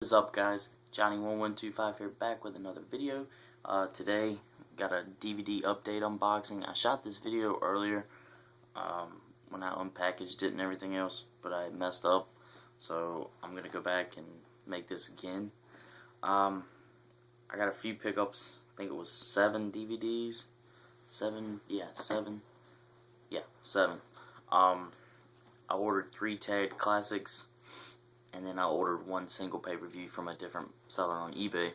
What is up, guys? Johnny1125 here, back with another video. Today got a DVD update unboxing. I shot this video earlier when I unpackaged it and everything else, but I messed up, so I'm gonna go back and make this again. I got a few pickups. I think it was 7 DVDs. 7. I ordered 3 tagged classics, and then I ordered 1 single pay-per-view from a different seller on eBay.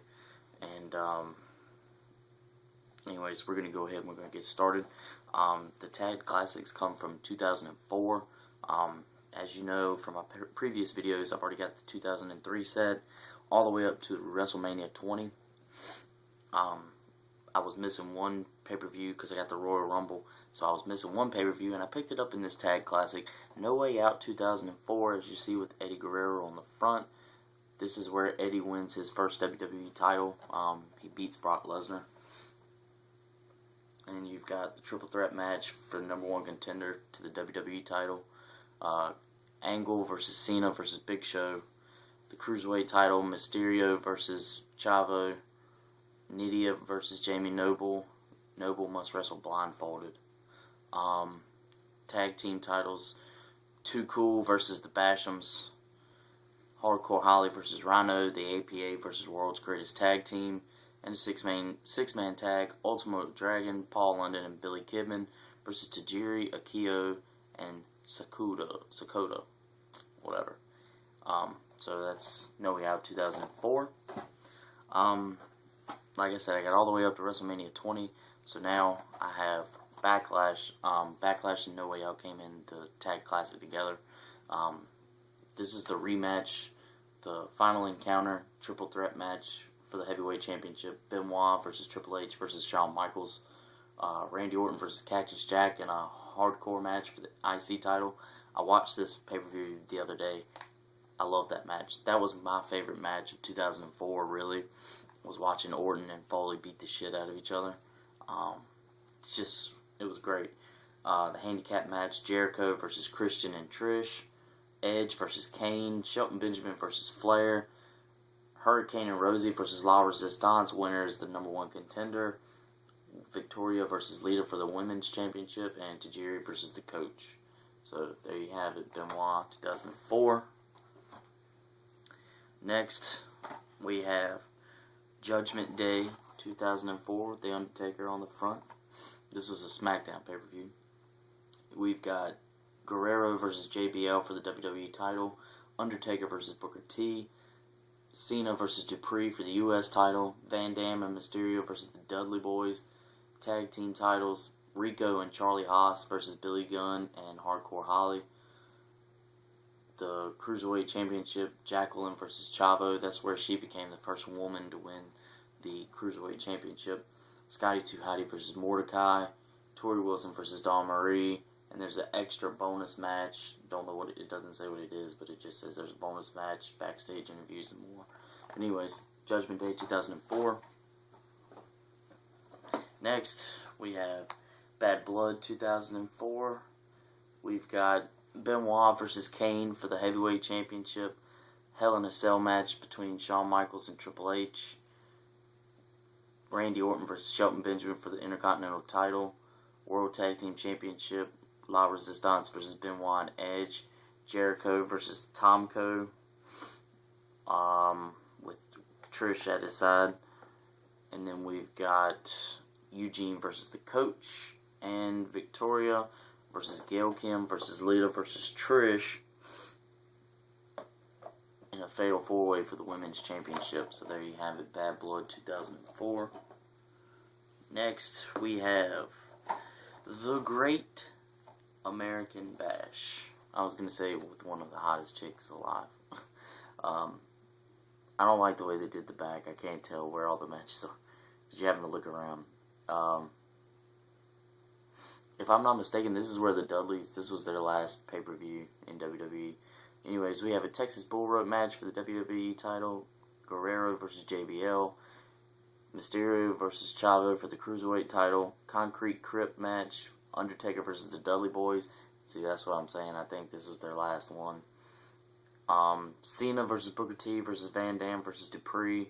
And anyways, we're gonna go ahead and we're gonna get started. The tagged classics come from 2004. As you know from my previous videos, I've already got the 2003 set all the way up to WrestleMania 20. I was missing 1 pay-per-view because I got the Royal Rumble, so I was missing 1 pay-per-view, and I picked it up in this tag classic, No Way Out 2004, as you see with Eddie Guerrero on the front. This is where Eddie wins his first WWE title. He beats Brock Lesnar. And you've got the triple threat match for the #1 contender to the WWE title. Angle versus Cena versus Big Show. The Cruiserweight title, Mysterio versus Chavo. Nidia versus Jamie Noble. Noble must wrestle blindfolded. Tag team titles, Too Cool versus the Bashams. Hardcore Holly versus Rhino. The APA versus World's Greatest Tag Team. And a six-man tag, Ultimate Dragon, Paul London and Billy Kidman versus Tajiri, Akio, and Sakota. Whatever. So that's No Way Out 2004. Like I said, I got all the way up to WrestleMania 20, so now I have Backlash. Backlash and No Way Out came in the Tag Classic together. This is the rematch, the final encounter, triple threat match for the Heavyweight Championship. Benoit versus Triple H versus Shawn Michaels. Randy Orton versus Cactus Jack in a hardcore match for the IC title. I watched this pay-per-view the other day. I love that match. That was my favorite match of 2004, really. Was watching Orton and Foley beat the shit out of each other. It was great. The handicap match, Jericho versus Christian and Trish. Edge versus Kane. Shelton Benjamin versus Flair. Hurricane and Rosie versus La Resistance. Winner is the #1 contender. Victoria versus Lita for the Women's Championship. And Tajiri versus the Coach. So there you have it. Benoit 2004. Next, we have Judgment Day 2004 with The Undertaker on the front. This was a SmackDown pay-per-view. We've got Guerrero versus JBL for the WWE title. Undertaker versus Booker T. Cena versus Dupree for the US title. Van Dam and Mysterio versus the Dudley Boys. Tag team titles, Rico and Charlie Haas versus Billy Gunn and Hardcore Holly. The Cruiserweight Championship, Jacqueline versus Chavo. That's where she became the first woman to win the Cruiserweight Championship. Scotty 2 Hotty versus Mordecai. Tori Wilson versus Dawn Marie. And there's an extra bonus match. Don't know what it doesn't say what it is, but it just says there's a bonus match, backstage interviews, and more. Anyways, Judgment Day 2004. Next, we have Bad Blood 2004. We've got Benoit versus Kane for the Heavyweight Championship. Hell in a Cell match between Shawn Michaels and Triple H. Randy Orton versus Shelton Benjamin for the Intercontinental title. World Tag Team Championship. La Resistance versus Benoit and Edge. Jericho versus Tomko. With Trish at his side. And then we've got Eugene versus the Coach. And Victoria versus Gail Kim versus Lita versus Trish in a fatal 4-way for the Women's Championship. So there you have it, Bad Blood 2004. Next, we have The Great American Bash. I was going to say with one of the hottest chicks alive. I don't like the way they did the back. I can't tell where all the matches are, because you having to look around. If I'm not mistaken, this is where the Dudleys, this was their last pay-per-view in WWE. Anyways, we have a Texas Bull Rope match for the WWE title. Guerrero versus JBL. Mysterio versus Chavo for the Cruiserweight title. Concrete Crypt match. Undertaker versus the Dudley Boys. See, that's what I'm saying. I think this was their last one. Cena versus Booker T versus Van Dam versus Dupree,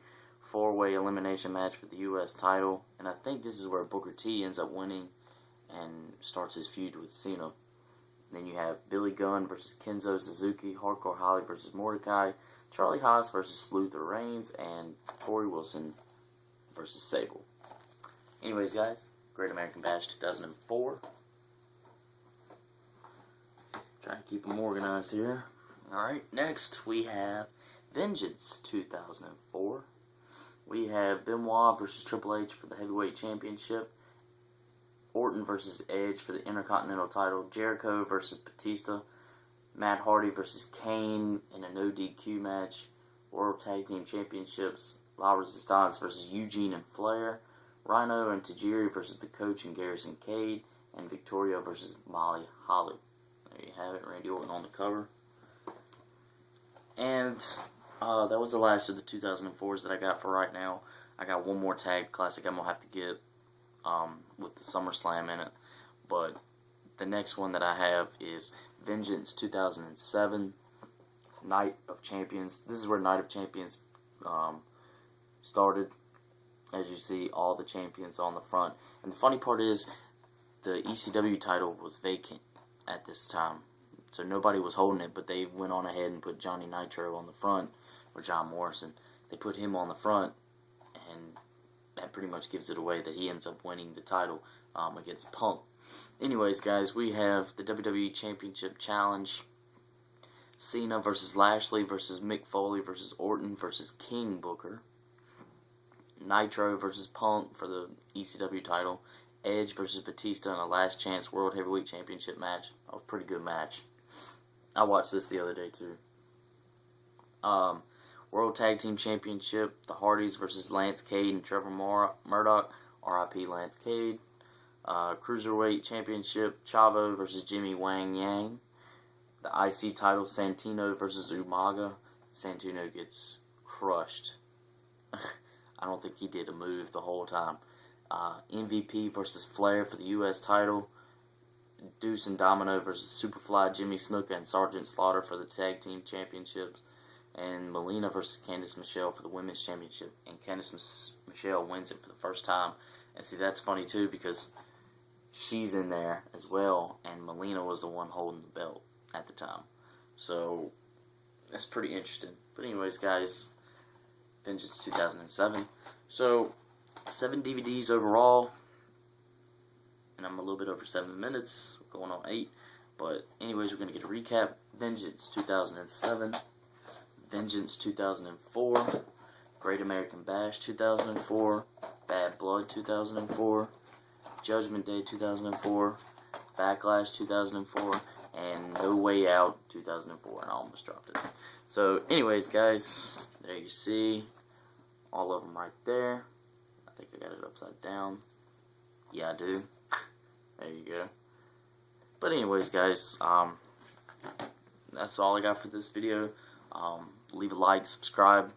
4-way elimination match for the U.S. title. And I think this is where Booker T ends up winning and starts his feud with Cena. Then you have Billy Gunn versus Kenzo Suzuki, Hardcore Holly versus Mordecai, Charlie Haas versus Luther Reigns, and Torrie Wilson versus Sable. Anyways, guys, Great American Bash 2004. Trying to keep them organized here. Alright, next we have Vengeance 2004. We have Benoit versus Triple H for the Heavyweight Championship. Orton versus Edge for the Intercontinental title. Jericho versus Batista. Matt Hardy versus Kane in a no DQ match. World Tag Team Championships. La Resistance versus Eugene and Flair. Rhino and Tajiri versus The Coach and Garrison Cade. And Victoria versus Molly Holly. There you have it, Randy Orton on the cover. And that was the last of the 2004s that I got for right now. I got one more tag classic I'm going to have to get with the SummerSlam in it. But the next one that I have is Vengeance 2007, Night of Champions. This is where Night of Champions started. As you see, all the champions on the front. And the funny part is, the ECW title was vacant at this time. So nobody was holding it, but they went on ahead and put Johnny Nitro on the front, or John Morrison. They put him on the front, and that pretty much gives it away that he ends up winning the title against Punk. Anyways, guys, we have the WWE Championship Challenge. Cena versus Lashley versus Mick Foley versus Orton versus King Booker. Nitro versus Punk for the ECW title. Edge versus Batista in a last chance World Heavyweight Championship match. That was a pretty good match. I watched this the other day too. World Tag Team Championship, the Hardys versus Lance Cade and Trevor Murdoch. R.I.P. Lance Cade. Cruiserweight Championship, Chavo versus Jimmy Wang Yang. The IC title, Santino versus Umaga. Santino gets crushed. I don't think he did a move the whole time. MVP versus Flair for the U.S. title. Deuce and Domino versus Superfly, Jimmy Snuka, and Sergeant Slaughter for the Tag Team Championships. And Melina versus Candice Michelle for the Women's Championship. And Candice Michelle wins it for the first time. And see, that's funny too, because she's in there as well, and Melina was the one holding the belt at the time. So, that's pretty interesting. But anyways, guys, Vengeance 2007. So, 7 DVDs overall. And I'm a little bit over 7 minutes, going on 8. But anyways, we're going to get a recap. Vengeance 2007, Vengeance 2004, Great American Bash 2004, Bad Blood 2004, Judgment Day 2004, Backlash 2004, and No Way Out 2004. And I almost dropped it. So anyways, guys, there you see all of them right there. I think I got it upside down. Yeah, I do. There you go. But anyways, guys, that's all I got for this video. Leave a like, subscribe,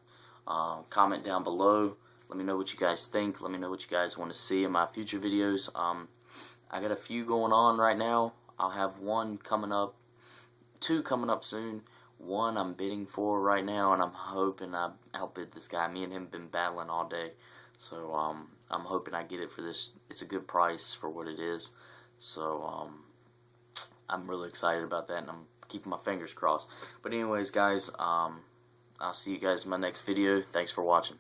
comment down below. Let me know what you guys think. Let me know what you guys want to see in my future videos. I got a few going on right now. I'll have one coming up, 2 coming up soon. 1 I'm bidding for right now, and I'm hoping I outbid this guy. Me and him have been battling all day. So, I'm hoping I get it for this. It's a good price for what it is. So, I'm really excited about that, and I'm keeping my fingers crossed. But anyways, guys, I'll see you guys in my next video. Thanks for watching.